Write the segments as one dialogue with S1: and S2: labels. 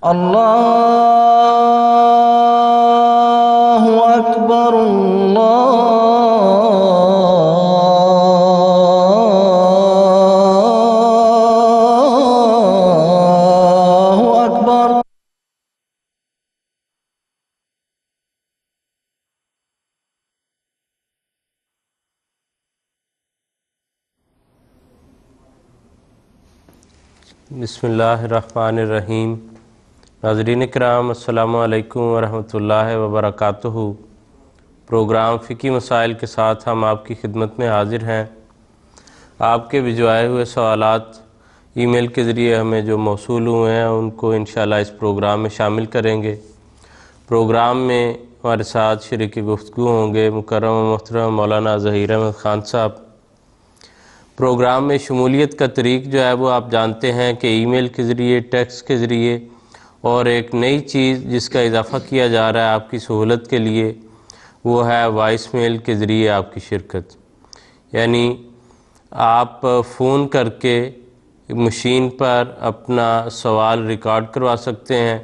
S1: اللہ اکبر اللہ اکبر۔
S2: بسم اللہ الرحمن الرحیم۔ ناظرین کرام، السلام علیکم ورحمۃ اللہ وبرکاتہ۔ پروگرام فقہی مسائل کے ساتھ ہم آپ کی خدمت میں حاضر ہیں۔ آپ کے بھجوائے ہوئے سوالات ای میل کے ذریعے ہمیں جو موصول ہوئے ہیں ان کو انشاءاللہ اس پروگرام میں شامل کریں گے۔ پروگرام میں ہمارے ساتھ شریک گفتگو ہوں گے مکرم و محترم مولانا ظہیر احمد خان صاحب۔ پروگرام میں شمولیت کا طریق جو ہے وہ آپ جانتے ہیں کہ ای میل کے ذریعے، ٹیکسٹ کے ذریعے، اور ایک نئی چیز جس کا اضافہ کیا جا رہا ہے آپ کی سہولت کے لیے، وہ ہے وائس میل کے ذریعے آپ کی شرکت۔ یعنی آپ فون کر کے مشین پر اپنا سوال ریکارڈ کروا سکتے ہیں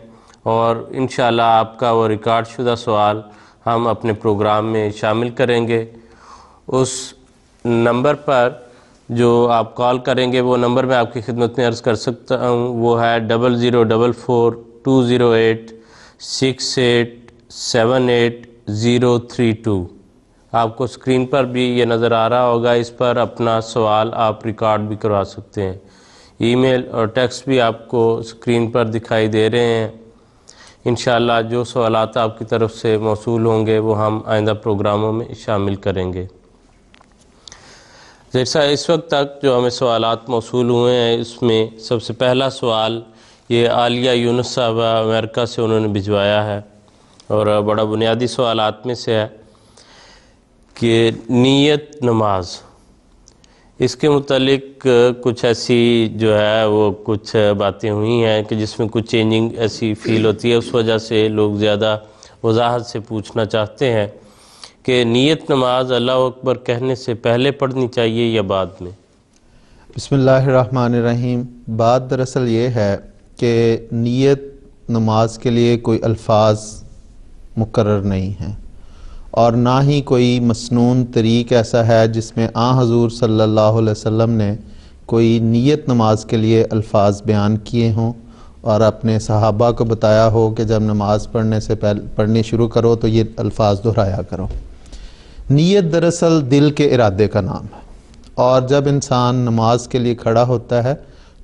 S2: اور انشاءاللہ آپ کا وہ ریکارڈ شدہ سوال ہم اپنے پروگرام میں شامل کریں گے۔ اس نمبر پر جو آپ کال کریں گے، وہ نمبر میں آپ کی خدمت میں عرض کر سکتا ہوں، وہ ہے 00442086878032۔ آپ کو اسکرین پر بھی یہ نظر آ رہا ہوگا، اس پر اپنا سوال آپ ریکارڈ بھی کروا سکتے ہیں۔ ای میل اور ٹیکسٹ بھی آپ کو اسکرین پر دکھائی دے رہے ہیں۔ انشاءاللہ جو سوالات آپ کی طرف سے موصول ہوں گے وہ ہم آئندہ پروگراموں میں شامل کریں گے۔ جیسا اس وقت تک جو ہمیں سوالات موصول ہوئے ہیں، اس میں سب سے پہلا سوال یہ عالیہ یونس صاحبہ امریکہ سے انہوں نے بھجوایا ہے، اور بڑا بنیادی سوالات میں سے ہے کہ نیت نماز، اس کے متعلق کچھ ایسی جو ہے وہ کچھ باتیں ہوئی ہیں کہ جس میں کچھ چینجنگ ایسی فیل ہوتی ہے، اس وجہ سے لوگ زیادہ وضاحت سے پوچھنا چاہتے ہیں کہ نیت نماز اللہ اکبر کہنے سے پہلے پڑھنی چاہیے یا بعد میں؟
S3: بسم اللہ الرحمن الرحیم۔ بات دراصل یہ ہے کہ نیت نماز کے لیے کوئی الفاظ مقرر نہیں ہیں، اور نہ ہی کوئی مسنون طریق ایسا ہے جس میں حضور صلی اللہ علیہ وسلم نے کوئی نیت نماز کے لیے الفاظ بیان کیے ہوں اور اپنے صحابہ کو بتایا ہو کہ جب نماز پڑھنی شروع کرو تو یہ الفاظ دہرایا کرو۔ نیت دراصل دل کے ارادے کا نام ہے، اور جب انسان نماز کے لیے کھڑا ہوتا ہے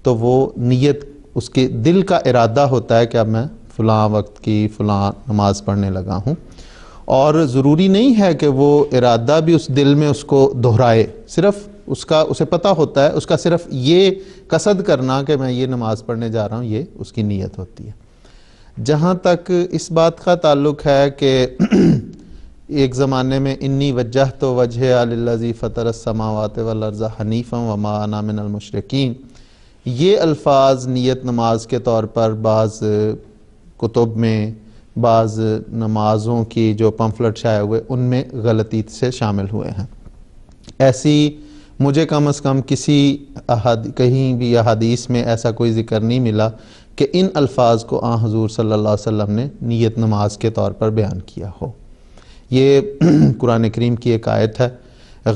S3: تو وہ نیت اس کے دل کا ارادہ ہوتا ہے کہ اب میں فلاں وقت کی فلاں نماز پڑھنے لگا ہوں، اور ضروری نہیں ہے کہ وہ ارادہ بھی اس دل میں اس کو دہرائے، صرف اسے پتہ ہوتا ہے، اس کا صرف یہ قصد کرنا کہ میں یہ نماز پڑھنے جا رہا ہوں، یہ اس کی نیت ہوتی ہے۔ جہاں تک اس بات کا تعلق ہے کہ ایک زمانے میں انی وجہت وجہی للذی فطر السماوات والارض حنیفا وما انا من المشرکین، یہ الفاظ نیت نماز کے طور پر بعض کتب میں، بعض نمازوں کی جو پمفلٹ شائع ہوئے ان میں غلطی سے شامل ہوئے ہیں۔ ایسی مجھے کم از کم کہیں بھی احادیث میں ایسا کوئی ذکر نہیں ملا کہ ان الفاظ کو حضور صلی اللہ علیہ وسلم نے نیت نماز کے طور پر بیان کیا ہو۔ یہ قرآن کریم کی ایک آیت ہے۔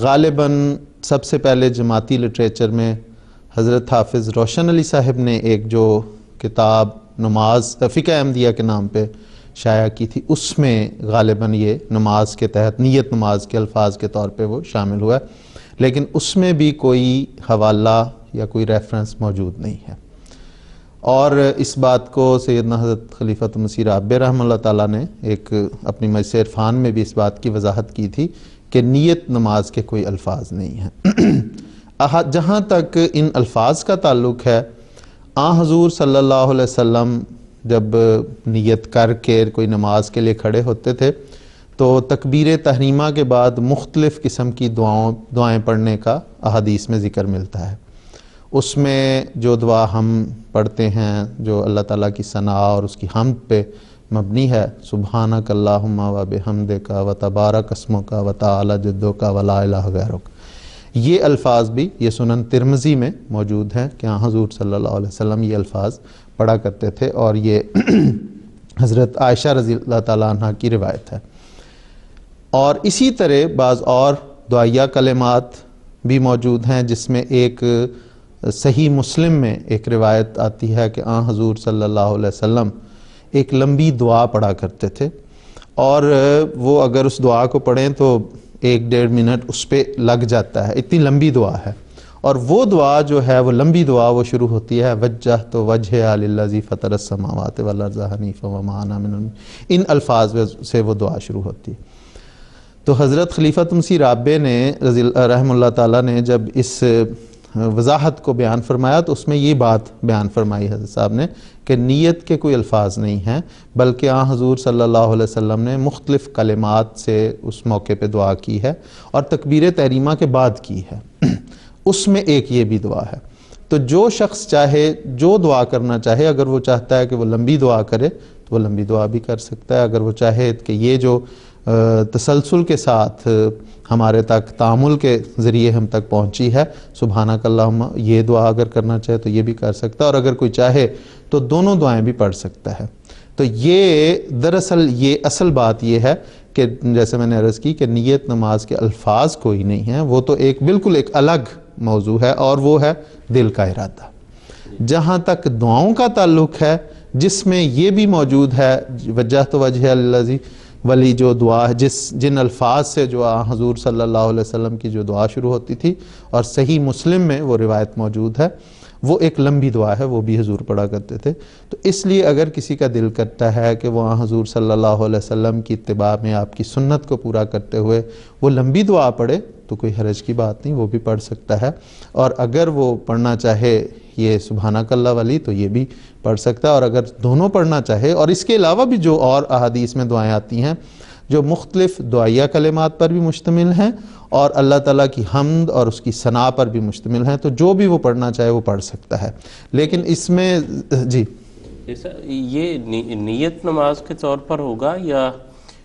S3: غالباً سب سے پہلے جماعتی لٹریچر میں حضرت حافظ روشن علی صاحب نے ایک جو کتاب نماز فقہ احمدیہ کے نام پہ شائع کی تھی، اس میں غالباً یہ نماز کے تحت نیت نماز کے الفاظ کے طور پہ وہ شامل ہوا ہے، لیکن اس میں بھی کوئی حوالہ یا کوئی ریفرنس موجود نہیں ہے۔ اور اس بات کو سیدنا حضرت خلیفۃ مسیح رابع رحمہ اللہ تعالیٰ نے ایک اپنی مجلس عرفان میں بھی اس بات کی وضاحت کی تھی کہ نیت نماز کے کوئی الفاظ نہیں ہیں۔ جہاں تک ان الفاظ کا تعلق ہے، حضور صلی اللہ علیہ وسلم جب نیت کر کے کوئی نماز کے لیے کھڑے ہوتے تھے تو تکبیر تحریمہ کے بعد مختلف قسم کی دعائیں پڑھنے کا احادیث میں ذکر ملتا ہے۔ اس میں جو دعا ہم پڑھتے ہیں جو اللہ تعالیٰ کی ثنا اور اس کی حمد پہ مبنی ہے، سبحانک اللہم و بحمدک و تبارک اسمک و تعالی جدک و لا الہ غیرک، یہ الفاظ بھی یہ سنن ترمذی میں موجود ہیں کہ حضور صلی اللہ علیہ وسلم یہ الفاظ پڑھا کرتے تھے، اور یہ حضرت عائشہ رضی اللہ تعالیٰ عنہ کی روایت ہے۔ اور اسی طرح بعض اور دعائیہ کلمات بھی موجود ہیں، جس میں ایک صحیح مسلم میں ایک روایت آتی ہے کہ حضور صلی اللہ علیہ وسلم ایک لمبی دعا پڑھا کرتے تھے، اور وہ اگر اس دعا کو پڑھیں تو 1-1.5 منٹ اس پہ لگ جاتا ہے، اتنی لمبی دعا ہے۔ اور وہ دعا جو ہے، وہ لمبی دعا، وہ شروع ہوتی ہے وجہت وجہی للذی فطر السماوات والارض حنیفا وما انا من المشرکین، ان الفاظ سے وہ دعا شروع ہوتی ہے۔ تو حضرت خلیفۃ مسیح رابع نے رحمہ اللہ تعالیٰ نے جب اس وضاحت کو بیان فرمایا تو اس میں یہ بات بیان فرمائی حضرت صاحب نے کہ نیت کے کوئی الفاظ نہیں ہیں، بلکہ حضور صلی اللہ علیہ وسلم نے مختلف کلمات سے اس موقع پہ دعا کی ہے، اور تکبیر تحریمہ کے بعد کی ہے۔ اس میں ایک یہ بھی دعا ہے۔ تو جو شخص چاہے جو دعا کرنا چاہے، اگر وہ چاہتا ہے کہ وہ لمبی دعا کرے تو وہ لمبی دعا بھی کر سکتا ہے، اگر وہ چاہے کہ یہ جو تسلسل کے ساتھ ہمارے تک تعامل کے ذریعے ہم تک پہنچی ہے، سبحانک اللہم، یہ دعا اگر کرنا چاہے تو یہ بھی کر سکتا ہے، اور اگر کوئی چاہے تو دونوں دعائیں بھی پڑھ سکتا ہے۔ تو یہ دراصل یہ اصل بات یہ ہے کہ جیسے میں نے عرض کی کہ نیت نماز کے الفاظ کوئی نہیں ہیں، وہ تو بالکل ایک الگ موضوع ہے، اور وہ ہے دل کا ارادہ۔ جہاں تک دعاؤں کا تعلق ہے، جس میں یہ بھی موجود ہے وجہت وجہ للذی ولی جو دعا ہے، جن الفاظ سے جو حضور صلی اللہ علیہ وسلم کی جو دعا شروع ہوتی تھی، اور صحیح مسلم میں وہ روایت موجود ہے، وہ ایک لمبی دعا ہے، وہ بھی حضور پڑھا کرتے تھے۔ تو اس لیے اگر کسی کا دل کرتا ہے کہ وہ حضور صلی اللہ علیہ وسلم کی اتباع میں آپ کی سنت کو پورا کرتے ہوئے وہ لمبی دعا پڑھے تو کوئی حرج کی بات نہیں، وہ بھی پڑھ سکتا ہے۔ اور اگر وہ پڑھنا چاہے یہ سبحانک اللہ والی تو یہ بھی پڑھ سکتا ہے، اور اگر دونوں پڑھنا چاہے، اور اس کے علاوہ بھی جو اور احادیث میں دعائیں آتی ہیں جو مختلف دعائیہ کلمات پر بھی مشتمل ہیں اور اللہ تعالیٰ کی حمد اور اس کی ثنا پر بھی مشتمل ہیں، تو جو بھی وہ پڑھنا چاہے وہ پڑھ سکتا ہے۔ لیکن اس میں جی
S2: یہ نیت نماز کے طور پر ہوگا یا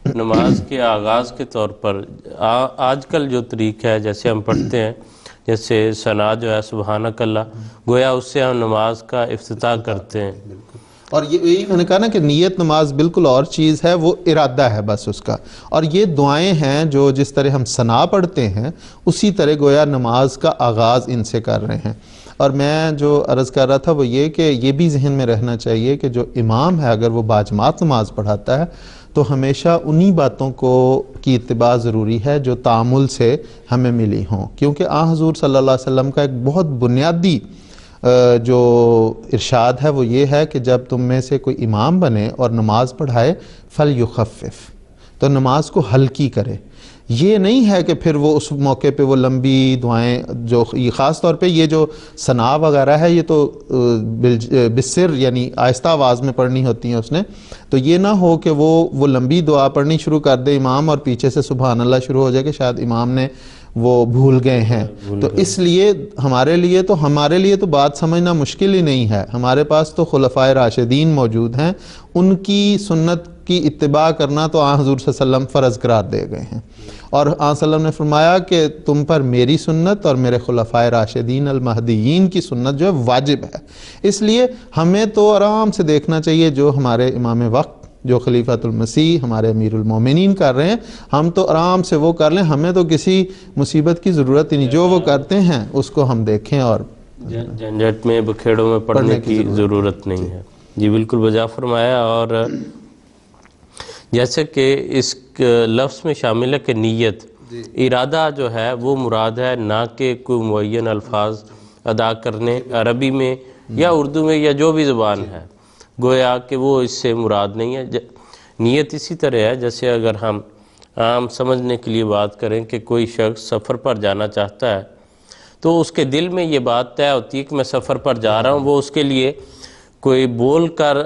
S2: نماز کے آغاز کے طور پر؟ آج کل جو طریقہ ہے جیسے ہم پڑھتے ہیں، جیسے ثنا جو ہے سبحانک اللہ، گویا اس سے ہم نماز کا افتتاح کرتے ہیں۔
S3: اور یہی میں نے کہا نا کہ نیت نماز بالکل اور چیز ہے، وہ ارادہ ہے بس اس کا۔ اور یہ دعائیں ہیں جو جس طرح ہم ثنا پڑھتے ہیں اسی طرح گویا نماز کا آغاز ان سے کر رہے ہیں۔ اور میں جو عرض کر رہا تھا وہ یہ کہ یہ بھی ذہن میں رہنا چاہیے کہ جو امام ہے اگر وہ باجماعت نماز پڑھاتا ہے تو ہمیشہ انہی باتوں کی اتباع ضروری ہے جو تعامل سے ہمیں ملی ہوں، کیونکہ حضور صلی اللہ علیہ وسلم کا ایک بہت بنیادی جو ارشاد ہے وہ یہ ہے کہ جب تم میں سے کوئی امام بنے اور نماز پڑھائے فَلْيُخَفِّفْ، تو نماز کو ہلکی کرے۔ یہ نہیں ہے کہ پھر وہ اس موقع پہ وہ لمبی دعائیں جو خاص طور پہ یہ جو ثنا وغیرہ ہے یہ تو بالسر یعنی آہستہ آواز میں پڑھنی ہوتی ہیں اس نے، تو یہ نہ ہو کہ وہ لمبی دعا پڑھنی شروع کر دے امام اور پیچھے سے سبحان اللہ شروع ہو جائے کہ شاید امام نے وہ بھول گئے ہیں۔ تو اس لیے ہمارے لیے تو بات سمجھنا مشکل ہی نہیں ہے، ہمارے پاس تو خلفائے راشدین موجود ہیں، ان کی سنت کی اتباع کرنا تو حضور صلی اللہ علیہ وسلم فرض قرار دے گئے ہیں، اور صلی اللہ علیہ وسلم نے فرمایا کہ تم پر میری سنت اور میرے خلفائے راشدین المہدیین کی سنت جو ہے واجب ہے۔ اس لیے ہمیں تو آرام سے دیکھنا چاہیے جو ہمارے امام وقت جو خلیفۃ المسیح ہمارے امیر المومنین کر رہے ہیں، ہم تو آرام سے وہ کر لیں، ہمیں تو کسی مصیبت کی ضرورت ہی نہیں، جو وہ کرتے ہیں اس کو ہم دیکھیں اور
S2: جھنجھٹ میں بکھیڑوں میں پڑھنے کی ضرورت نہیں ہے۔ جی بالکل بجا فرمایا۔ اور جیسے کہ اس لفظ میں شامل ہے کہ نیت، ارادہ جو ہے وہ مراد ہے، نہ کہ کوئی معین الفاظ ادا کرنے عربی میں یا اردو میں یا جو بھی زبان ہے، گویا کہ وہ اس سے مراد نہیں ہے۔ نیت اسی طرح ہے جیسے اگر ہم عام سمجھنے کے لیے بات کریں کہ کوئی شخص سفر پر جانا چاہتا ہے تو اس کے دل میں یہ بات طے ہوتی ہے کہ میں سفر پر جا رہا ہوں، وہ اس کے لیے کوئی بول کر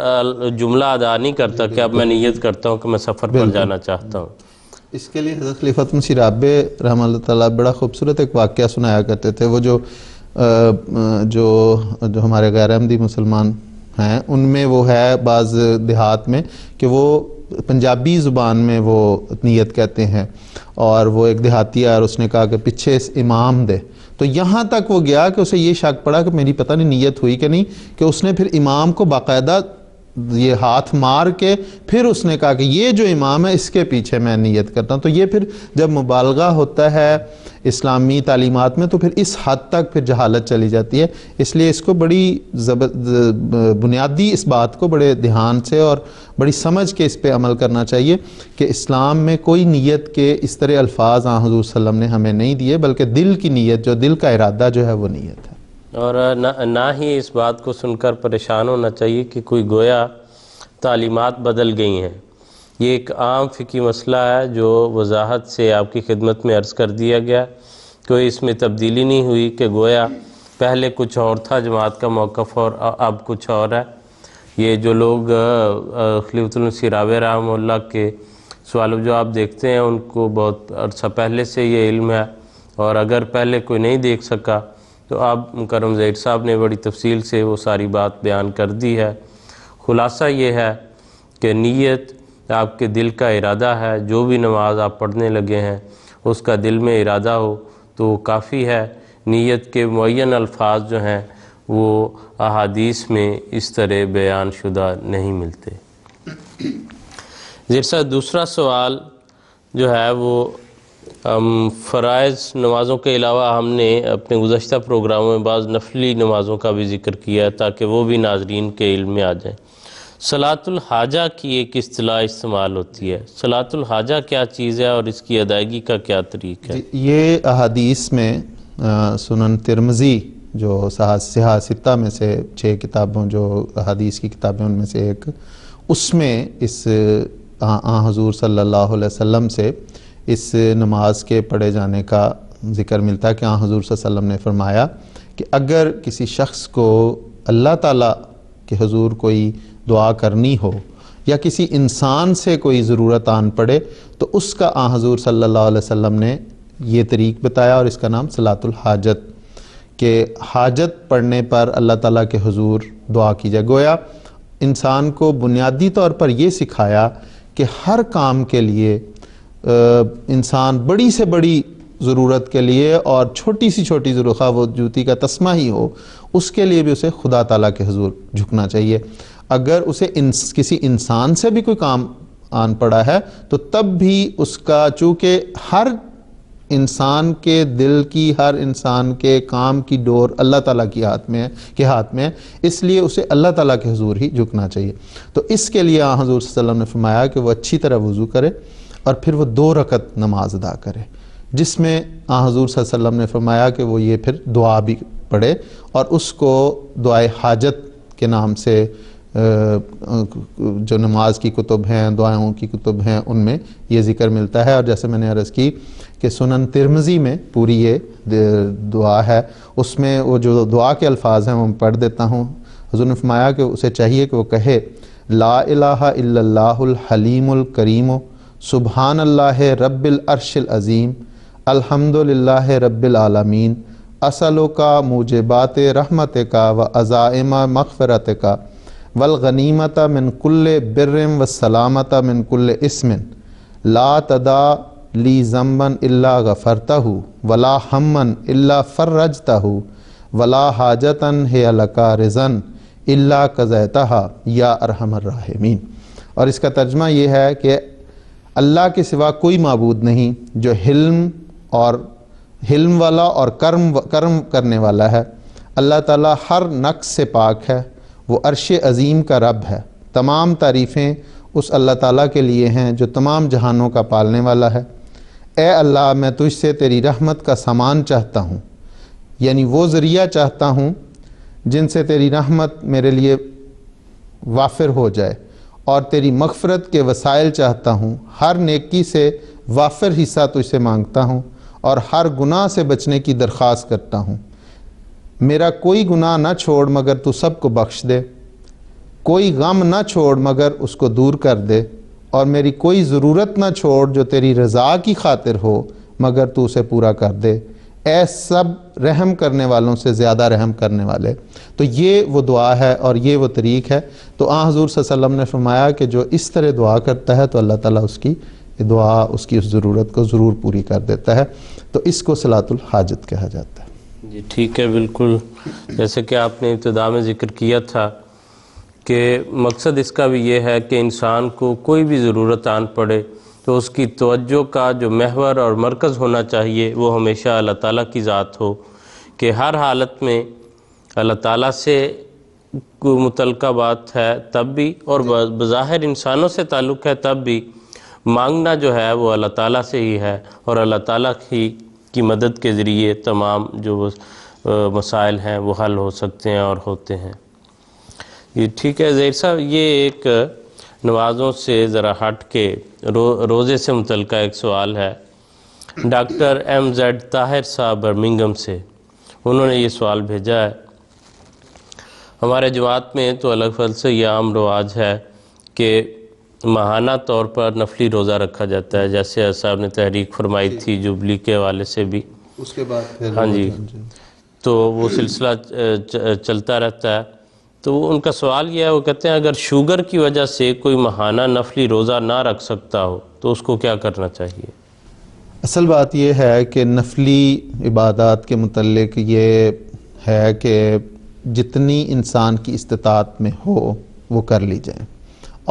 S2: جملہ ادا نہیں کرتا کہ اب میں نیت کرتا ہوں کہ میں سفر پر جانا چاہتا ہوں۔
S3: اس کے لیے حضرت خلیفۃ مسیح رابع رحمہ اللہ تعالیٰ بڑا خوبصورت ایک واقعہ سنایا کرتے تھے۔ وہ جو ہمارے غیر احمدی مسلمان ہیں ان میں وہ ہے بعض دیہات میں کہ وہ پنجابی زبان میں وہ نیت کہتے ہیں، اور وہ ایک دیہاتی آیا اور اس نے کہا کہ پیچھے اس امام دے، تو یہاں تک وہ گیا کہ اسے یہ شک پڑا کہ میری پتہ نہیں نیت ہوئی کہ نہیں، کہ اس نے پھر امام کو باقاعدہ یہ ہاتھ مار کے پھر اس نے کہا کہ یہ جو امام ہے اس کے پیچھے میں نیت کرتا ہوں۔ تو یہ پھر جب مبالغہ ہوتا ہے اسلامی تعلیمات میں تو پھر اس حد تک پھر جہالت چلی جاتی ہے، اس لیے اس کو بڑی بنیادی اس بات کو بڑے دھیان سے اور بڑی سمجھ کے اس پہ عمل کرنا چاہیے کہ اسلام میں کوئی نیت کے اس طرح الفاظ حضور صلی اللہ علیہ وسلم نے ہمیں نہیں دیے، بلکہ دل کی نیت، جو دل کا ارادہ جو ہے وہ نیت ہے۔
S2: اور نہ ہی اس بات کو سن کر پریشان ہونا چاہیے کہ کوئی گویا تعلیمات بدل گئی ہیں۔ یہ ایک عام فقہی مسئلہ ہے جو وضاحت سے آپ کی خدمت میں عرض کر دیا گیا، کوئی اس میں تبدیلی نہیں ہوئی کہ گویا پہلے کچھ اور تھا جماعت کا موقف اور اب کچھ اور ہے۔ یہ جو لوگ خلیفۃ المسیح رابع رحمہ اللہ کے سوال و جواب دیکھتے ہیں ان کو بہت عرصہ پہلے سے یہ علم ہے، اور اگر پہلے کوئی نہیں دیکھ سکا تو اب مکرم ظہیر صاحب نے بڑی تفصیل سے وہ ساری بات بیان کر دی ہے۔ خلاصہ یہ ہے کہ نیت آپ کے دل کا ارادہ ہے، جو بھی نماز آپ پڑھنے لگے ہیں اس کا دل میں ارادہ ہو تو وہ کافی ہے۔ نیت کے معین الفاظ جو ہیں وہ احادیث میں اس طرح بیان شدہ نہیں ملتے۔ ظہیر صاحب دوسرا سوال جو ہے وہ فرائض نمازوں کے علاوہ ہم نے اپنے گزشتہ پروگراموں میں بعض نفلی نمازوں کا بھی ذکر کیا ہے تاکہ وہ بھی ناظرین کے علم میں آ جائیں۔ صلاۃ الحاجہ کی ایک اصطلاح استعمال ہوتی ہے، صلاۃ الحاجہ کیا چیز ہے اور اس کی ادائیگی کا کیا طریقہ ہے؟
S3: یہ احادیث میں سنن ترمذی جو صحاح ستہ میں سے 6 کتابوں جو احادیث کی کتابیں ان میں سے ایک، اس میں اس حضور صلی اللہ علیہ وسلم سے اس نماز کے پڑھے جانے کا ذکر ملتا ہے کہ حضور صلی اللہ علیہ وسلم نے فرمایا کہ اگر کسی شخص کو اللہ تعالیٰ کے حضور کوئی دعا کرنی ہو یا کسی انسان سے کوئی ضرورت آن پڑے تو اس کا حضور صلی اللہ علیہ وسلم نے یہ طریق بتایا اور اس کا نام صلاۃ الحاجت، کہ حاجت پڑھنے پر اللہ تعالیٰ کے حضور دعا کی جائے۔ گویا انسان کو بنیادی طور پر یہ سکھایا کہ ہر کام کے لیے انسان بڑی سے بڑی ضرورت کے لیے اور چھوٹی سی چھوٹی ضرورت، خواہ وہ جوتی کا تسمہ ہی ہو، اس کے لیے بھی اسے خدا تعالیٰ کے حضور جھکنا چاہیے۔ اگر اسے کسی انسان سے بھی کوئی کام آن پڑا ہے تو تب بھی اس کا، چونکہ ہر انسان کے دل کی، ہر انسان کے کام کی ڈور اللہ تعالیٰ کے ہاتھ میں ہے، اس لیے اسے اللہ تعالیٰ کے حضور ہی جھکنا چاہیے۔ تو اس کے لیے حضور صلی اللہ علیہ وسلم نے فرمایا کہ وہ اچھی طرح وضو کرے اور پھر وہ 2 رکعت نماز ادا کرے، جس میں حضور صلی اللہ علیہ وسلم نے فرمایا کہ وہ یہ پھر دعا بھی پڑھے، اور اس کو دعائے حاجت کے نام سے جو نماز کی کتب ہیں، دعاؤں کی کتب ہیں، ان میں یہ ذکر ملتا ہے۔ اور جیسے میں نے عرض کی کہ سنن ترمذی میں پوری یہ دعا ہے، اس میں وہ جو دعا کے الفاظ ہیں وہ میں پڑھ دیتا ہوں۔ حضور نے فرمایا کہ اسے چاہیے کہ وہ کہے لا الہ الا اللہ الحلیم الکریم سبحان اللہ رب العرش العظیم الحمد للہ رب العالمین اسألک موجبات رحمتک و عزائم مغفرتک والغنیمت من کل بر والسلامت من کل اسم لا تدع لی ذنبا الا غفرتہ ولا ہما الا فرجتہ ولا حاجتا ہی لک رضا الا قضیتہا یا ارحم الراحمین۔ اور اس کا ترجمہ یہ ہے کہ اللہ کے سوا کوئی معبود نہیں جو حلم والا اور کرم کرنے والا ہے۔ اللہ تعالیٰ ہر نقص سے پاک ہے، وہ عرش عظیم کا رب ہے۔ تمام تعریفیں اس اللہ تعالیٰ کے لیے ہیں جو تمام جہانوں کا پالنے والا ہے۔ اے اللہ، میں تجھ سے تیری رحمت کا سامان چاہتا ہوں، یعنی وہ ذریعہ چاہتا ہوں جن سے تیری رحمت میرے لیے وافر ہو جائے، اور تیری مغفرت کے وسائل چاہتا ہوں۔ ہر نیکی سے وافر حصہ تجھ سے مانگتا ہوں اور ہر گناہ سے بچنے کی درخواست کرتا ہوں۔ میرا کوئی گناہ نہ چھوڑ مگر تو سب کو بخش دے، کوئی غم نہ چھوڑ مگر اس کو دور کر دے، اور میری کوئی ضرورت نہ چھوڑ جو تیری رضا کی خاطر ہو مگر تو اسے پورا کر دے، اے سب رحم کرنے والوں سے زیادہ رحم کرنے والے۔ تو یہ وہ دعا ہے اور یہ وہ طریق ہے۔ تو حضور صلی اللہ علیہ وسلم نے فرمایا کہ جو اس طرح دعا کرتا ہے تو اللہ تعالیٰ اس کی دعا اس کی اس ضرورت کو ضرور پوری کر دیتا ہے. تو اس کو صلاۃ الحاجت کہا جاتا ہے.
S2: جی ٹھیک ہے، بالکل جیسے کہ آپ نے ابتدا میں ذکر کیا تھا کہ مقصد اس کا بھی یہ ہے کہ انسان کو کوئی بھی ضرورت آن پڑے تو اس کی توجہ کا جو محور اور مرکز ہونا چاہیے وہ ہمیشہ اللہ تعالیٰ کی ذات ہو، کہ ہر حالت میں اللہ تعالیٰ سے کوئی متعلقہ بات ہے تب بھی، اور بظاہر انسانوں سے تعلق ہے تب بھی، مانگنا جو ہے وہ اللہ تعالیٰ سے ہی ہے، اور اللہ تعالیٰ کی مدد کے ذریعے تمام جو مسائل ہیں وہ حل ہو سکتے ہیں اور ہوتے ہیں. یہ ٹھیک ہے زہیر صاحب، یہ ایک نمازوں سے ذرا ہٹ کے روزے سے متعلقہ ایک سوال ہے. ڈاکٹر ایم زیڈ طاہر صاحب برمنگم سے انہوں نے یہ سوال بھیجا ہے. ہمارے جماعت میں تو الگ فضل سے یہ عام رواج ہے کہ ماہانہ طور پر نفلی روزہ رکھا جاتا ہے، جیسے صاحب نے تحریک فرمائی تھی جوبلی کے حوالے سے بھی.
S3: اس کے بعد پھر
S2: ہاں جی، تو وہ سلسلہ چلتا رہتا ہے. تو ان کا سوال یہ ہے، وہ کہتے ہیں اگر شوگر کی وجہ سے کوئی ماہانہ نفلی روزہ نہ رکھ سکتا ہو تو اس کو کیا کرنا چاہیے؟
S3: اصل بات یہ ہے کہ نفلی عبادات کے متعلق یہ ہے کہ جتنی انسان کی استطاعت میں ہو وہ کر لی جائیں،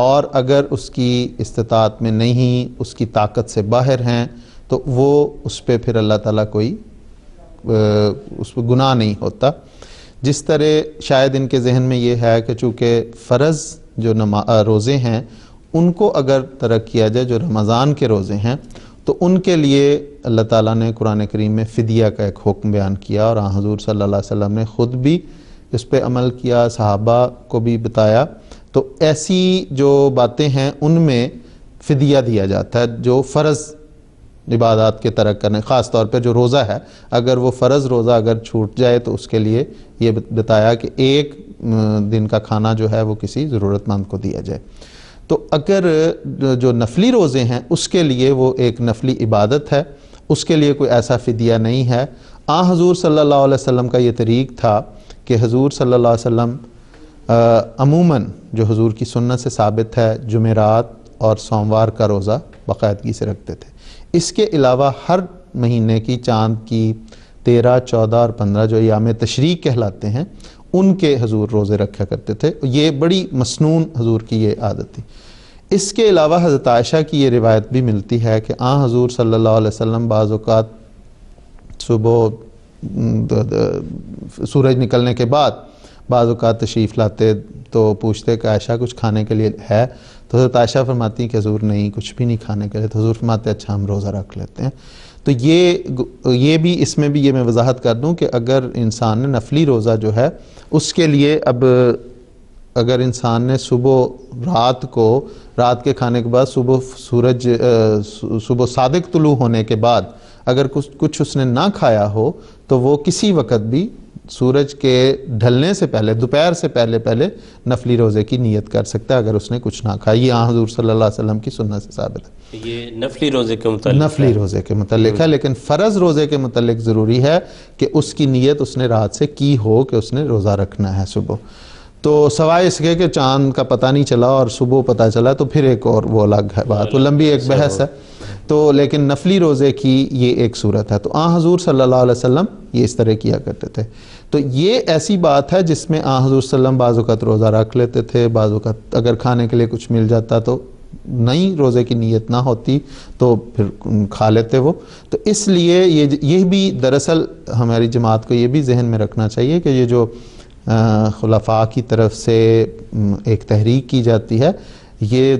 S3: اور اگر اس کی استطاعت میں نہیں، اس کی طاقت سے باہر ہیں، تو وہ اس پہ پھر اللہ تعالیٰ کوئی اس پہ گناہ نہیں ہوتا. جس طرح شاید ان کے ذہن میں یہ ہے کہ چونکہ فرض جو روزے ہیں ان کو اگر ترک کیا جائے، جو رمضان کے روزے ہیں، تو ان کے لیے اللہ تعالیٰ نے قرآن کریم میں فدیہ کا ایک حکم بیان کیا، اور حضور صلی اللہ علیہ وسلم نے خود بھی اس پہ عمل کیا، صحابہ کو بھی بتایا. تو ایسی جو باتیں ہیں ان میں فدیہ دیا جاتا ہے، جو فرض عبادات کے ترک کرنے، خاص طور پہ جو روزہ ہے، اگر وہ فرض روزہ اگر چھوٹ جائے تو اس کے لیے یہ بتایا کہ ایک دن کا کھانا جو ہے وہ کسی ضرورت مند کو دیا جائے. تو اگر جو نفلی روزے ہیں اس کے لیے وہ ایک نفلی عبادت ہے، اس کے لیے کوئی ایسا فدیہ نہیں ہے. حضور صلی اللہ علیہ وسلم کا یہ طریق تھا کہ حضور صلی اللہ علیہ وسلم عموماً جو حضور کی سنت سے ثابت ہے، جمعرات اور سوموار کا روزہ باقاعدگی سے رکھتے تھے. اس کے علاوہ ہر مہینے کی چاند کی 13، 14 اور 15 جو ایام تشریق کہلاتے ہیں ان کے حضور روزے رکھا کرتے تھے. یہ بڑی مسنون حضور کی یہ عادت تھی. اس کے علاوہ حضرت عائشہ کی یہ روایت بھی ملتی ہے کہ حضور صلی اللہ علیہ وسلم بعض اوقات صبح سورج نکلنے کے بعد بعض اوقات تشریف لاتے تو پوچھتے کہ عائشہ کچھ کھانے کے لیے ہے؟ تو حضرت عائشہ فرماتی کہ حضور نہیں، کچھ بھی نہیں کھانے کے لیے. تو حضور فرماتے اچھا ہم روزہ رکھ لیتے ہیں. تو یہ بھی اس میں بھی یہ میں وضاحت کر دوں کہ اگر انسان نے نفلی روزہ جو ہے اس کے لیے اب اگر انسان نے رات کے کھانے کے بعد صبح صادق طلوع ہونے کے بعد اگر کچھ اس نے نہ کھایا ہو تو وہ کسی وقت بھی سورج کے ڈھلنے سے پہلے، دوپہر سے پہلے نفلی روزے کی نیت کر سکتا ہے اگر اس نے کچھ نہ کھایا. یہ حضور صلی اللہ علیہ وسلم کی سنت سے ثابت ہے.
S2: یہ نفلی روزے کے متعلق
S3: نفلی روزے کے متعلق ہے، لیکن فرض روزے کے متعلق ضروری ہے کہ اس کی نیت اس نے رات سے کی ہو کہ اس نے روزہ رکھنا ہے صبح. تو سوائے اس کے کہ چاند کا پتہ نہیں چلا اور صبح پتہ چلا تو پھر ایک اور وہ الگ ہے بات، وہ لمبی ایک بحث ہے. تو لیکن نفلی روزے کی یہ ایک صورت ہے. تو حضور صلی اللہ علیہ وسلم یہ اس طرح کیا کرتے تھے. تو یہ ایسی بات ہے جس میں حضور صلی اللہ علیہ وسلم بعض اوقات روزہ رکھ لیتے تھے، بعض اوقات اگر کھانے کے لیے کچھ مل جاتا تو نہیں، روزے کی نیت نہ ہوتی تو پھر کھا لیتے وہ. تو اس لیے یہ بھی دراصل ہماری جماعت کو یہ بھی ذہن میں رکھنا چاہیے کہ یہ جو خلفاء کی طرف سے ایک تحریک کی جاتی ہے یہ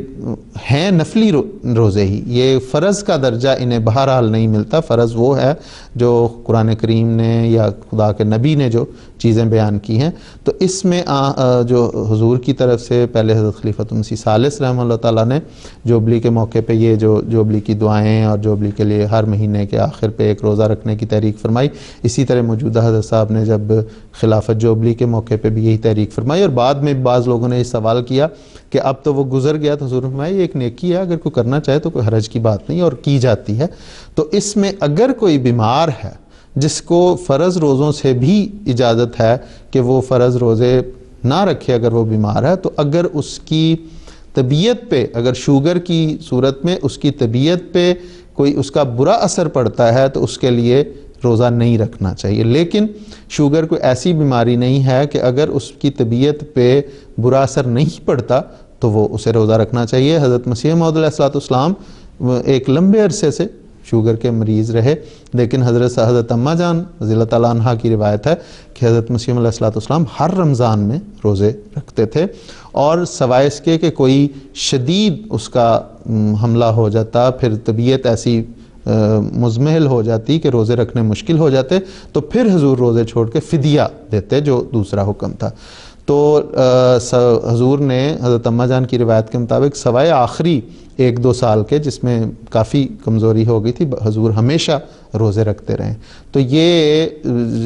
S3: ہیں نفلی روزے ہی، یہ فرض کا درجہ انہیں بہرحال نہیں ملتا. فرض وہ ہے جو قرآن کریم نے یا خدا کے نبی نے جو چیزیں بیان کی ہیں. تو اس میں جو حضور کی طرف سے پہلے حضرت خلیفۃ مسیح ثالث رحمہ اللہ تعالیٰ نے جوبلی کے موقع پہ یہ جو جوبلی کی دعائیں اور جوبلی کے لیے ہر مہینے کے آخر پہ ایک روزہ رکھنے کی تحریک فرمائی. اسی طرح موجودہ حضرت صاحب نے جب خلافت جوبلی کے موقع پہ بھی یہی تحریک فرمائی، اور بعد میں بعض لوگوں نے یہ سوال کیا کہ اب تو وہ گزر گیا. تو حضور نے فرمایا یہ ایک نیکی ہے، اگر کوئی کرنا چاہے تو کوئی حرج کی بات نہیں اور کی جاتی ہے. تو اس میں اگر کوئی بیمار ہے جس کو فرض روزوں سے بھی اجازت ہے کہ وہ فرض روزے نہ رکھے، اگر وہ بیمار ہے تو اگر اس کی طبیعت پہ اگر شوگر کی صورت میں اس کی طبیعت پہ کوئی اس کا برا اثر پڑتا ہے تو اس کے لیے روزہ نہیں رکھنا چاہیے. لیکن شوگر کوئی ایسی بیماری نہیں ہے کہ اگر اس کی طبیعت پہ برا اثر نہیں پڑتا تو وہ اسے روزہ رکھنا چاہیے. حضرت مسیح موعود علیہ السلام ایک لمبے عرصے سے شوگر کے مریض رہے، لیکن حضرت اماں جان رضی اللہ تعالیٰ عنہ کی روایت ہے کہ حضرت مسیح علیہ السلام ہر رمضان میں روزے رکھتے تھے، اور سوائے اس کے کہ کوئی شدید اس کا حملہ ہو جاتا، پھر طبیعت ایسی مزمحل ہو جاتی کہ روزے رکھنے مشکل ہو جاتے، تو پھر حضور روزے چھوڑ کے فدیہ دیتے جو دوسرا حکم تھا. تو حضور نے حضرت اماں جان کی روایت کے مطابق سوائے آخری 1-2 سال کے جس میں کافی کمزوری ہو گئی تھی، حضور ہمیشہ روزے رکھتے رہے. تو یہ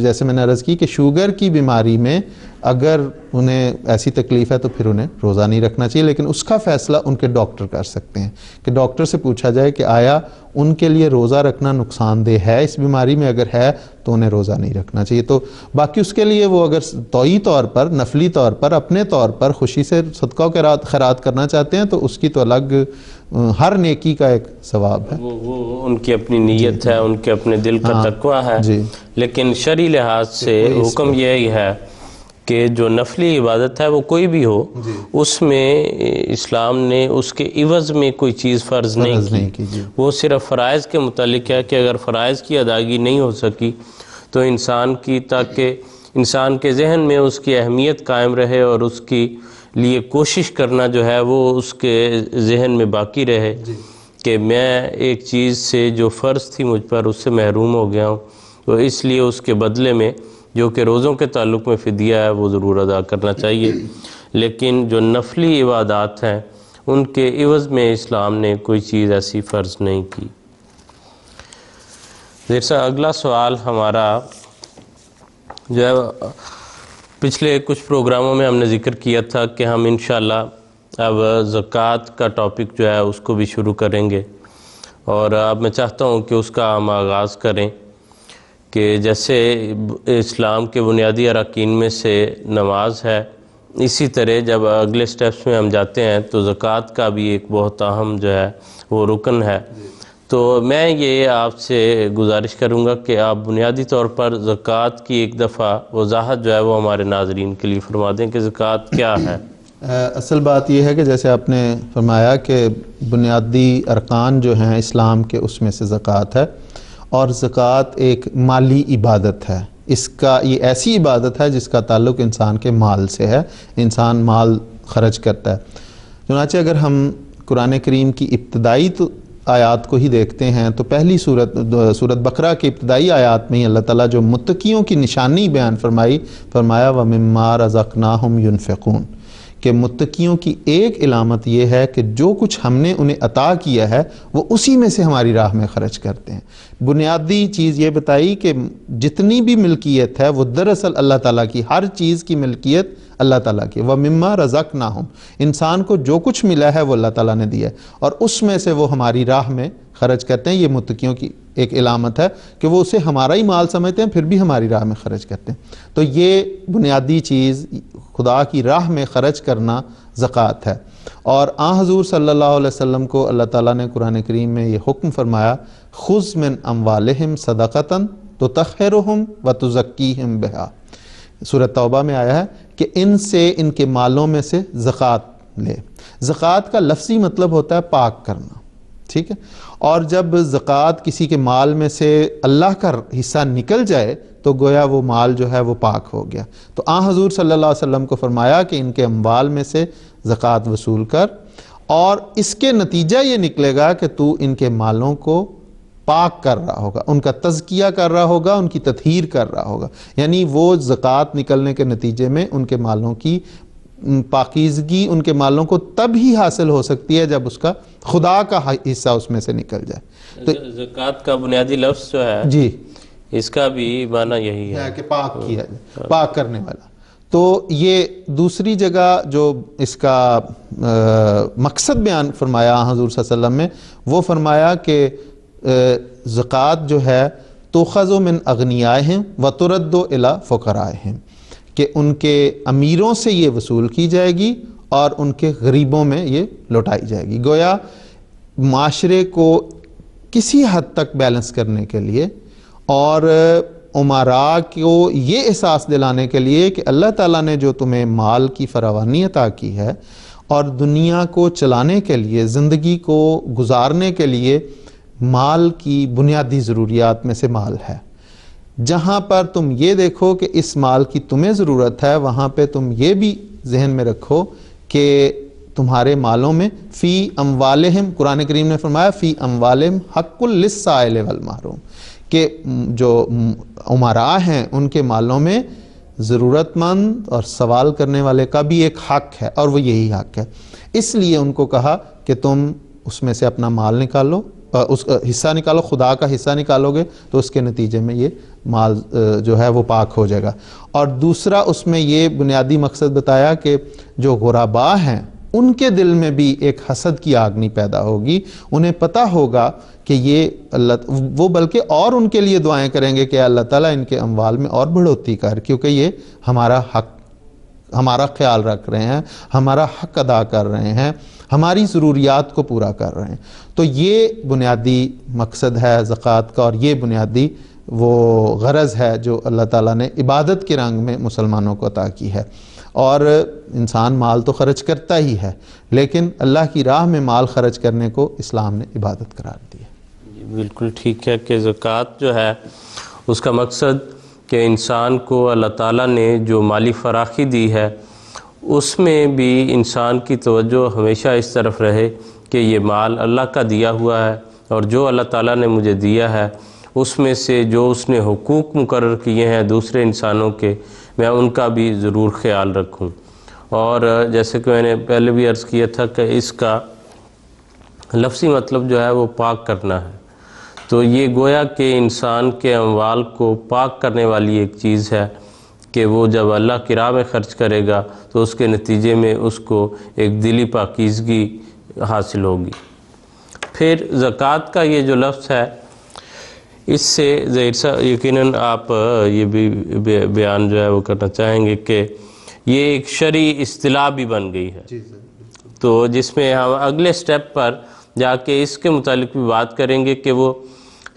S3: جیسے میں نے عرض کی کہ شوگر کی بیماری میں اگر انہیں ایسی تکلیف ہے تو پھر انہیں روزہ نہیں رکھنا چاہیے، لیکن اس کا فیصلہ ان کے ڈاکٹر کر سکتے ہیں کہ ڈاکٹر سے پوچھا جائے کہ آیا ان کے لیے روزہ رکھنا نقصان دہ ہے اس بیماری میں، اگر ہے تو انہیں روزہ نہیں رکھنا چاہیے. تو باقی اس کے لیے وہ اگر طوعی طور پر، نفلی طور پر، اپنے طور پر خوشی سے صدقہ و خیرات کرنا چاہتے ہیں تو اس کی تو الگ ہر نیکی کا ایک ثواب ہے.
S2: وہ ان کی اپنی نیت ہے، ان کے اپنے دل کا تقویٰ ہے. لیکن شرعی لحاظ سے حکم یہی ہے کہ جو نفلی عبادت ہے وہ کوئی بھی ہو، اس میں اسلام نے اس کے عوض میں کوئی چیز فرض نہیں کی. وہ صرف فرائض کے متعلق ہے کہ اگر فرائض کی ادائیگی نہیں ہو سکی تو تاکہ انسان کے ذہن میں اس کی اہمیت قائم رہے اور اس کی لیے کوشش کرنا جو ہے وہ اس کے ذہن میں باقی رہے کہ میں ایک چیز سے جو فرض تھی مجھ پر اس سے محروم ہو گیا ہوں، تو اس لیے اس کے بدلے میں جو کہ روزوں کے تعلق میں فدیہ ہے وہ ضرور ادا کرنا چاہیے. لیکن جو نفلی عبادات ہیں ان کے عوض میں اسلام نے کوئی چیز ایسی فرض نہیں کی. جیسا اگلا سوال ہمارا جو ہے پچھلے کچھ پروگراموں میں ہم نے ذکر کیا تھا کہ ہم انشاءاللہ اب زکوٰۃ کا ٹاپک جو ہے اس کو بھی شروع کریں گے، اور اب میں چاہتا ہوں کہ اس کا ہم آغاز کریں کہ جیسے اسلام کے بنیادی اراکین میں سے نماز ہے، اسی طرح جب اگلے سٹیپس میں ہم جاتے ہیں تو زکوٰۃ کا بھی ایک بہت اہم جو ہے وہ رکن ہے. تو میں یہ آپ سے گزارش کروں گا کہ آپ بنیادی طور پر زکوٰۃ کی ایک دفعہ وضاحت جو ہے وہ ہمارے ناظرین کے لیے فرما دیں کہ زکوٰۃ کیا ہے.
S3: اصل بات یہ ہے کہ جیسے آپ نے فرمایا کہ بنیادی ارکان جو ہیں اسلام کے اس میں سے زکوٰۃ ہے، اور زکوٰۃ ایک مالی عبادت ہے. اس کا یہ ایسی عبادت ہے جس کا تعلق انسان کے مال سے ہے، انسان مال خرچ کرتا ہے. چنانچہ اگر ہم قرآن کریم کی ابتدائی آیات کو ہی دیکھتے ہیں تو پہلی سورت بقرہ کی ابتدائی آیات میں ہی اللہ تعالیٰ جو متقیوں کی نشانی بیان فرمایا وَمِمَّا رَزَقْنَاهُمْ يُنْفِقُونَ، کہ متقیوں کی ایک علامت یہ ہے کہ جو کچھ ہم نے انہیں عطا کیا ہے وہ اسی میں سے ہماری راہ میں خرچ کرتے ہیں. بنیادی چیز یہ بتائی کہ جتنی بھی ملکیت ہے وہ دراصل اللہ تعالیٰ کی، ہر چیز کی ملکیت اللہ تعالیٰ کی. وَمِمَّا رَزَقْنَاهُمْ، انسان کو جو کچھ ملا ہے وہ اللہ تعالیٰ نے دیا ہے اور اس میں سے وہ ہماری راہ میں خرچ کرتے ہیں. یہ متقیوں کی ایک علامت ہے کہ وہ اسے ہمارا ہی مال سمجھتے ہیں پھر بھی ہماری راہ میں خرچ کرتے ہیں. تو یہ بنیادی چیز خدا کی راہ میں خرچ کرنا زکوٰۃ ہے. اور حضور صلی اللہ علیہ وسلم کو اللہ تعالیٰ نے قرآن کریم میں یہ حکم فرمایا خُذْ مِنْ أَمْوَالِهِمْ صَدَقَةً تُطَهِّرُهُمْ وَتُزَكِّيهِمْ بِهَا. سورۃ توبہ میں آیا ہے کہ ان سے، ان کے مالوں میں سے زکوٰۃ لے. زکوٰۃ کا لفظی مطلب ہوتا ہے پاک کرنا، ٹھیک ہے. اور جب زکوٰۃ کسی کے مال میں سے اللہ کا حصہ نکل جائے تو گویا وہ مال جو ہے وہ پاک ہو گیا. تو حضور صلی اللہ علیہ وسلم کو فرمایا کہ ان کے اموال میں سے زکوٰۃ وصول کر، اور اس کے نتیجہ یہ نکلے گا کہ تو ان کے مالوں کو پاک کر رہا ہوگا، ان کا تزکیہ کر رہا ہوگا، ان کی تطہیر کر رہا ہوگا. یعنی وہ زکوٰۃ نکلنے کے نتیجے میں ان کے مالوں کی پاکیزگی ان کے مالوں کو تب ہی حاصل ہو سکتی ہے جب اس کا خدا کا حصہ اس میں سے نکل جائے. تو
S2: زکوٰۃ کا بنیادی لفظ جو ہے
S3: جی
S2: اس کا بھی معنی یہی ہے
S3: کہ پاک کیا جائے، پاک کرنے والا. تو یہ دوسری جگہ جو اس کا مقصد بیان فرمایا حضور صلی اللہ علیہ وسلم میں، وہ فرمایا کہ زکوٰۃ جو ہے تُؤْخَذُ مِنْ أَغْنِيَائِهِمْ وَتُرَدُّ إِلَىٰ فُقَرَائِهِمْ، کہ ان کے امیروں سے یہ وصول کی جائے گی اور ان کے غریبوں میں یہ لوٹائی جائے گی۔ گویا معاشرے کو کسی حد تک بیلنس کرنے کے لیے اور امراء کو یہ احساس دلانے کے لیے کہ اللہ تعالیٰ نے جو تمہیں مال کی فراوانی عطا کی ہے اور دنیا کو چلانے کے لیے، زندگی کو گزارنے کے لیے مال کی بنیادی ضروریات میں سے مال ہے، جہاں پر تم یہ دیکھو کہ اس مال کی تمہیں ضرورت ہے، وہاں پہ تم یہ بھی ذہن میں رکھو کہ تمہارے مالوں میں فی اموالہم، قرآن کریم نے فرمایا فی اموالہم حق للسائل والمحروم، کہ جو امراء ہیں ان کے مالوں میں ضرورت مند اور سوال کرنے والے کا بھی ایک حق ہے، اور وہ یہی حق ہے۔ اس لیے ان کو کہا کہ تم اس میں سے اپنا مال نکالو، اس کا حصہ نکالو، خدا کا حصہ نکالو گے تو اس کے نتیجے میں یہ مال جو ہے وہ پاک ہو جائے گا۔ اور دوسرا اس میں یہ بنیادی مقصد بتایا کہ جو غرباء ہیں ان کے دل میں بھی ایک حسد کی آگ نہیں پیدا ہوگی، انہیں پتہ ہوگا کہ یہ وہ بلکہ اور ان کے لیے دعائیں کریں گے کہ اللہ تعالیٰ ان کے اموال میں اور بڑھوتری کر، کیونکہ یہ ہمارا حق، ہمارا خیال رکھ رہے ہیں، ہمارا حق ادا کر رہے ہیں، ہماری ضروریات کو پورا کر رہے ہیں۔ تو یہ بنیادی مقصد ہے زکوٰۃ کا، اور یہ بنیادی وہ غرض ہے جو اللہ تعالیٰ نے عبادت کے رنگ میں مسلمانوں کو عطا کی ہے۔ اور انسان مال تو خرچ کرتا ہی ہے، لیکن اللہ کی راہ میں مال خرچ کرنے کو اسلام نے عبادت قرار دی ہے۔
S2: بالکل ٹھیک ہے کہ زکوٰۃ جو ہے اس کا مقصد کہ انسان کو اللہ تعالیٰ نے جو مالی فراخی دی ہے اس میں بھی انسان کی توجہ ہمیشہ اس طرف رہے کہ یہ مال اللہ کا دیا ہوا ہے، اور جو اللہ تعالیٰ نے مجھے دیا ہے اس میں سے جو اس نے حقوق مقرر کیے ہیں دوسرے انسانوں کے، میں ان کا بھی ضرور خیال رکھوں۔ اور جیسے کہ میں نے پہلے بھی عرض کیا تھا کہ اس کا لفظی مطلب جو ہے وہ پاک کرنا ہے، تو یہ گویا کہ انسان کے اموال کو پاک کرنے والی ایک چیز ہے کہ وہ جب اللہ کی راہ میں خرچ کرے گا تو اس کے نتیجے میں اس کو ایک دلی پاکیزگی حاصل ہوگی۔ پھر زکوٰۃ کا یہ جو لفظ ہے، اس سے ظاہر سا یقیناً آپ یہ بھی بیان جو ہے وہ کرنا چاہیں گے کہ یہ ایک شرعی اصطلاح بھی بن گئی ہے، تو جس میں ہم اگلے سٹیپ پر جا کے اس کے متعلق بھی بات کریں گے کہ وہ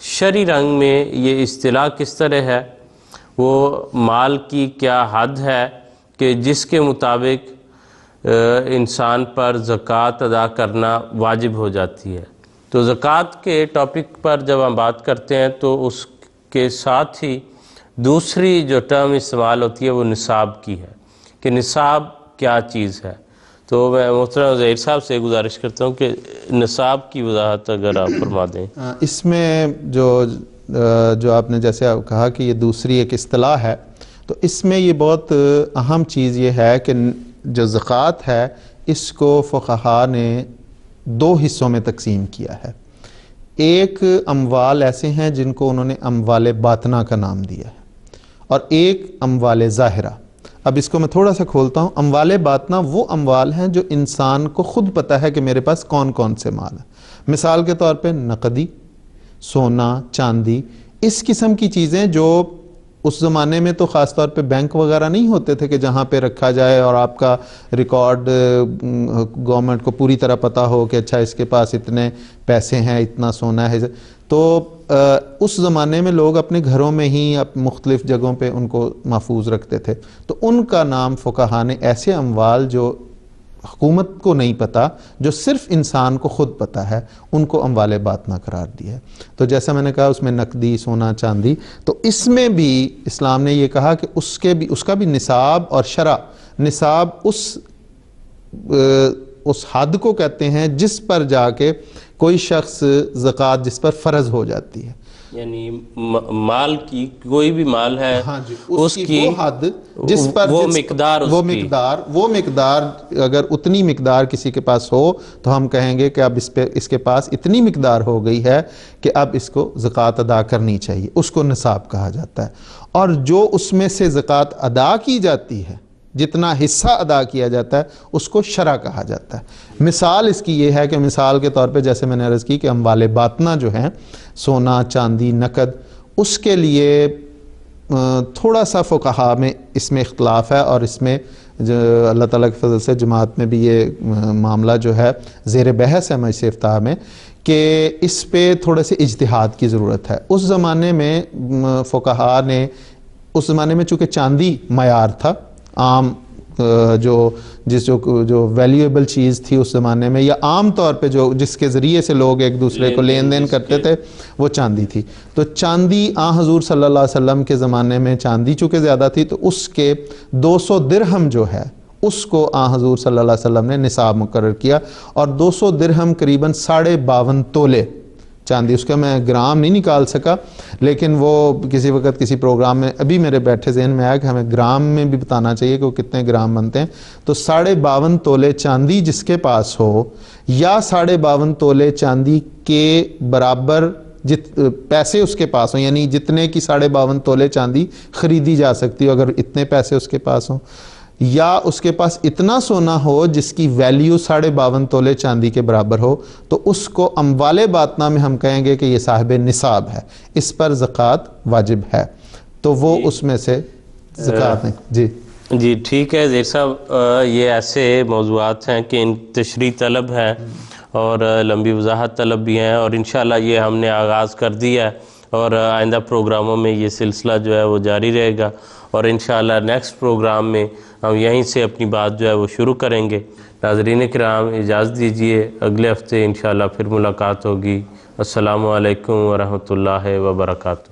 S2: شرعی رنگ میں یہ اصطلاح کس طرح ہے، وہ مال کی کیا حد ہے کہ جس کے مطابق انسان پر زکوٰۃ ادا کرنا واجب ہو جاتی ہے۔ تو زکوٰۃ کے ٹاپک پر جب ہم بات کرتے ہیں تو اس کے ساتھ ہی دوسری جو ٹرم استعمال ہوتی ہے وہ نصاب کی ہے کہ نصاب کیا چیز ہے۔ تو میں محترم ظہیر صاحب سے گزارش کرتا ہوں کہ نصاب کی وضاحت اگر آپ فرما دیں۔
S3: اس میں جو آپ نے جیسے کہا کہ یہ دوسری ایک اصطلاح ہے، تو اس میں یہ بہت اہم چیز یہ ہے کہ جو زکوٰۃ ہے اس کو فقہا نے دو حصوں میں تقسیم کیا ہے۔ ایک اموال ایسے ہیں جن کو انہوں نے اموال باطنہ کا نام دیا ہے، اور ایک اموال ظاہرہ۔ اب اس کو میں تھوڑا سا کھولتا ہوں۔ اموال باطنہ وہ اموال ہیں جو انسان کو خود پتہ ہے کہ میرے پاس کون کون سے مال ہیں۔ مثال کے طور پہ نقدی، سونا، چاندی، اس قسم کی چیزیں جو اس زمانے میں تو خاص طور پہ بینک وغیرہ نہیں ہوتے تھے کہ جہاں پہ رکھا جائے اور آپ کا ریکارڈ گورنمنٹ کو پوری طرح پتہ ہو کہ اچھا اس کے پاس اتنے پیسے ہیں، اتنا سونا ہے۔ تو اس زمانے میں لوگ اپنے گھروں میں ہی مختلف جگہوں پہ ان کو محفوظ رکھتے تھے، تو ان کا نام فقہا نے ایسے اموال جو حکومت کو نہیں پتہ، جو صرف انسان کو خود پتہ ہے، ان کو اموال باطنہ قرار دیا ہے۔ تو جیسا میں نے کہا اس میں نقدی، سونا، چاندی، تو اس میں بھی اسلام نے یہ کہا کہ اس کا بھی نصاب اور شرع، نصاب اس حد کو کہتے ہیں جس پر جا کے کوئی شخص زکوٰۃ جس پر فرض ہو جاتی ہے،
S2: یعنی مال کی کوئی بھی مال ہے،
S3: ہاں جی، اس کی وہ حد جس پر وہ مقدار اگر اتنی مقدار کسی کے پاس ہو تو ہم کہیں گے کہ اب اس کے پاس اتنی مقدار ہو گئی ہے کہ اب اس کو زکوٰۃ ادا کرنی چاہیے، اس کو نصاب کہا جاتا ہے۔ اور جو اس میں سے زکوٰۃ ادا کی جاتی ہے، جتنا حصہ ادا کیا جاتا ہے، اس کو شرع کہا جاتا ہے۔ مثال اس کی یہ ہے کہ مثال کے طور پہ جیسے میں نے عرض کی کہ اموال باطنہ جو ہیں، سونا، چاندی، نقد، اس کے لیے تھوڑا سا فقہا میں اس میں اختلاف ہے، اور اس میں جو اللہ تعالیٰ کے فضل سے جماعت میں بھی یہ معاملہ جو ہے زیر بحث ہے مجلس افتتاح میں کہ اس پہ تھوڑے سے اجتہاد کی ضرورت ہے۔ اس زمانے میں فقہاء نے، اس زمانے میں چونکہ چاندی معیار تھا، عام جو ویلیویبل چیز تھی اس زمانے میں، یا عام طور پہ جس کے ذریعے سے لوگ ایک دوسرے کو لین دین کرتے تھے، وہ چاندی تھی۔ تو چاندی حضور صلی اللہ علیہ وسلم کے زمانے میں چاندی چونکہ زیادہ تھی، تو اس کے 200 درہم جو ہے اس کو حضور صلی اللہ علیہ وسلم نے نصاب مقرر کیا، اور 200 درہم قریباً 52.5 تولے چاندی، اس کا میں گرام نہیں نکال سکا، لیکن وہ کسی وقت کسی پروگرام میں ابھی میرے بیٹھے ذہن میں آیا کہ ہمیں گرام میں بھی بتانا چاہیے کہ وہ کتنے گرام بنتے ہیں۔ تو 52.5 تولے چاندی جس کے پاس ہو، یا 52.5 تولے چاندی کے برابر پیسے اس کے پاس ہوں، یعنی جتنے کی 52.5 تولے چاندی خریدی جا سکتی ہو اگر اتنے پیسے اس کے پاس ہوں، یا اس کے پاس اتنا سونا ہو جس کی ویلیو 52.5 تولے چاندی کے برابر ہو، تو اس کو اموال باطنہ میں ہم کہیں گے کہ یہ صاحب نصاب ہے، اس پر زکوٰۃ واجب ہے، تو وہ اس میں سے زکوٰۃ نہیں۔
S2: جی ٹھیک ہے زیر صاحب، یہ ایسے موضوعات ہیں کہ ان تشریح طلب ہیں اور لمبی وضاحت طلب بھی ہیں، اور انشاءاللہ یہ ہم نے آغاز کر دیا ہے، اور آئندہ پروگراموں میں یہ سلسلہ جو ہے وہ جاری رہے گا، اور انشاءاللہ نیکسٹ پروگرام میں ہم یہیں سے اپنی بات جو ہے وہ شروع کریں گے۔ ناظرین کرام اجازت دیجیے، اگلے ہفتے انشاءاللہ پھر ملاقات ہوگی۔ السلام علیکم ورحمۃ اللہ وبرکاتہ۔